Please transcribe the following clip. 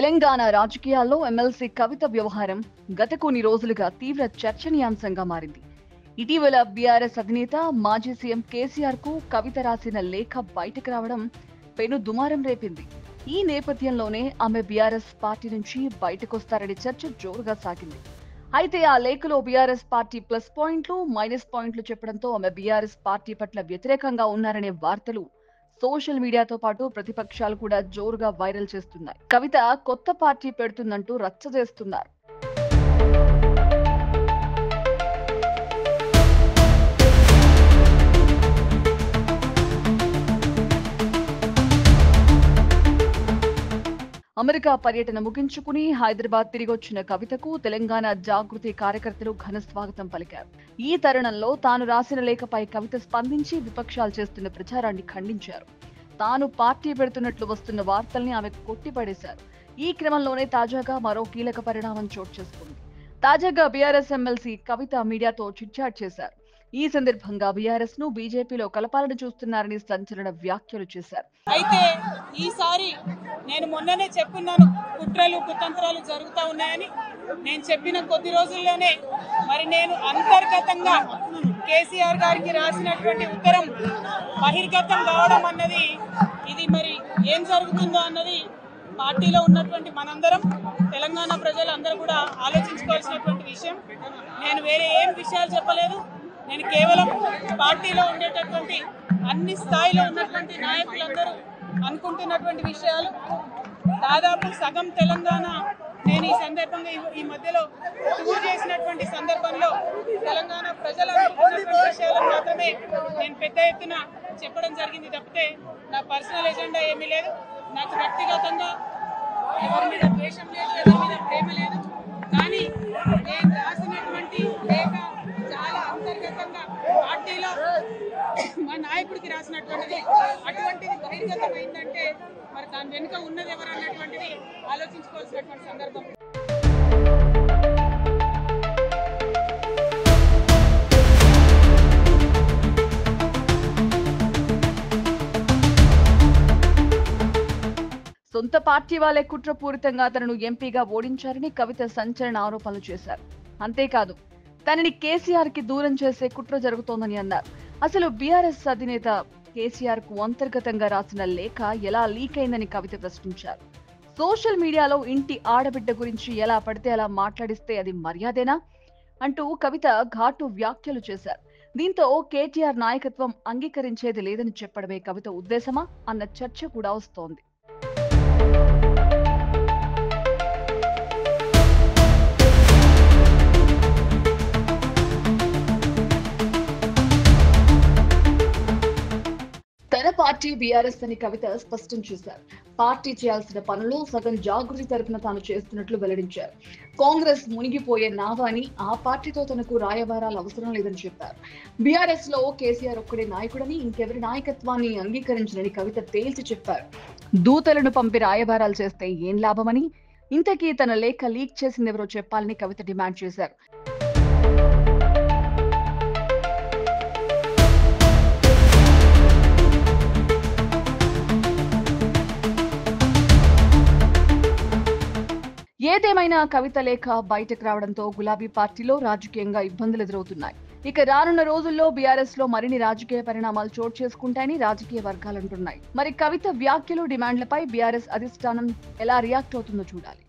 తెలంగాణ రాజకీయాల్లో ఎమ్మెల్సీ కవిత వ్యవహారం గత కొన్ని రోజులుగా తీవ్ర చర్చనీయాంశంగా మారింది. ఇటీవల బీఆర్ఎస్ అధినేత మాజీ సీఎం కేసీఆర్ కు కవిత రాసిన లేఖ బయటకు రావడం పెను దుమారం రేపింది. ఈ నేపథ్యంలోనే ఆమె బీఆర్ఎస్ పార్టీ నుంచి బయటకొస్తారనే చర్చ జోరుగా సాగింది. అయితే ఆ లేఖలో బీఆర్ఎస్ పార్టీ ప్లస్ పాయింట్లు, మైనస్ పాయింట్లు చెప్పడంతో ఆమె బీఆర్ఎస్ పార్టీ పట్ల వ్యతిరేకంగా ఉన్నారనే వార్తలు సోషల్ మీడియాతో పాటు ప్రతిపక్షాలు కూడా జోరుగా వైరల్ చేస్తున్నాయి. కవిత కొత్త పార్టీ పెడుతుందంటూ రచ్చ చేస్తున్నారు. అమెరికా పర్యటన ముగించుకుని హైదరాబాద్ తిరిగొచ్చిన కవితకు తెలంగాణ జాగృతి కార్యకర్తలు ఘన స్వాగతం పలికారు. ఈ తరుణంలో తాను రాసిన లేఖపై కవిత స్పందించి విపక్షాలు చేస్తున్న ప్రచారాన్ని ఖండించారు. తాను పార్టీ పెడుతున్నట్లు వస్తున్న వార్తల్ని ఆమె కొట్టిపడేశారు. ఈ క్రమంలోనే తాజాగా మరో కీలక పరిణామం చోటు చేసుకుంది. తాజాగా బీఆర్ఎస్ ఎమ్మెల్సీ కవిత మీడియాతో చిట్చాట్ చేశారు. ఈ సందర్భంగా బీఆర్ఎస్ ను బీజేపీలో కలపాలని చూస్తున్నారని సంచలన వ్యాఖ్యలు చేశారు. అయితే ఈసారి నేను మొన్ననే చెప్పున్నాను, కుట్రలు కుతంత్రాలు జరుగుతూ ఉన్నాయని. నేను చెప్పిన కొద్ది రోజుల్లోనే మరి నేను అంతర్గతంగా కేసీఆర్ గారికి రాసినటువంటి ఉత్తరం బహిర్గతం కావడం అన్నది, ఇది మరి ఏం జరుగుతుందో అన్నది పార్టీలో ఉన్నటువంటి మనందరం, తెలంగాణ ప్రజలందరూ కూడా ఆలోచించుకోవాల్సినటువంటి విషయం. నేను వేరే ఏం విషయాలు చెప్పలేదు. నేను కేవలం పార్టీలో ఉండేటటువంటి అన్ని స్థాయిలో ఉన్నటువంటి నాయకులందరూ అనుకుంటున్నటువంటి విషయాలు. దాదాపు సగం తెలంగాణ నేను ఈ సందర్భంగా ఈ మధ్యలో టూర్ చేసినటువంటి సందర్భంలో తెలంగాణ ప్రజలు అనుకుంటున్నటువంటి విషయాలను మాత్రమే నేను పెద్ద ఎత్తున చెప్పడం జరిగింది తప్పితే నా పర్సనల్ ఎజెండా ఏమీ లేదు. నాకు వ్యక్తిగతంగా ఎవరి మీద ద్వేషం లేదు, ఎవరి మీద ప్రేమ లేదు. కానీ నేను రాసినటువంటి లేఖ చాలా అంతర్గతంగా పార్టీలో మా నాయకుడికి రాసినటువంటిది. అటువంటిది బహిర్గతమైందంటే మరి దాని వెనుక ఉన్నది ఎవరు అన్నటువంటిది ఆలోచించుకోవాల్సినటువంటి సందర్భం. సొంత పార్టీ వాళ్ళే కుట్రపూరితంగా తనను ఎంపీగా ఓడించారని కవిత సంచలన ఆరోపణలు చేశారు. అంతేకాదు, తనని కేసీఆర్ కి దూరం చేసే కుట్ర జరుగుతోందని అన్నారు. అసలు బీఆర్ఎస్ అధినేత కేసీఆర్ కు అంతర్గతంగా రాసిన లేఖ ఎలా లీక్ అయిందని కవిత ప్రశ్నించారు. సోషల్ మీడియాలో ఇంటి ఆడబిడ్డ గురించి ఎలా పడితే అలా మాట్లాడిస్తే అది మర్యాదేనా అంటూ కవిత ఘాటు వ్యాఖ్యలు చేశారు. దీంతో కేటీఆర్ నాయకత్వం అంగీకరించేది లేదని చెప్పడమే కవిత ఉద్దేశమా అన్న చర్చ కూడా వస్తోంది. తన పార్టీ బీఆర్ఎస్ అని కవిత స్పష్టం చేశారు. పార్టీ చేయాల్సిన పనులు సగం జాగృతి తరఫున తాను చేస్తున్నట్లు వెల్లడించారు. కాంగ్రెస్ మునిగిపోయే నావా అని, ఆ పార్టీతో తనకు రాయబారాలు అవసరం లేదని చెప్పారు. బీఆర్ఎస్ లో కేసీఆర్ ఒక్కడే నాయకుడని, ఇంకెవరి నాయకత్వాన్ని అంగీకరించనని కవిత తేల్చి చెప్పారు. దూతలను పంపి రాయబారాలు చేస్తే ఏం లాభమని, ఇంతకీ తన లేఖ లీక్ చేసిందెవరో చెప్పాలని కవిత డిమాండ్ చేశారు. ఏదేమైనా కవిత లేఖ బయటకు రావడంతో గులాబీ పార్టీలో రాజకీయంగా ఇబ్బందులు ఎదురవుతున్నాయి. ఇక రానున్న రోజుల్లో బీఆర్ఎస్ లో మరిన్ని రాజకీయ పరిణామాలు చోటు చేసుకుంటాయని రాజకీయ వర్గాలంటున్నాయి. మరి కవిత వ్యాఖ్యలు, డిమాండ్లపై బీఆర్ఎస్ అధిష్టానం ఎలా రియాక్ట్ అవుతుందో చూడాలి.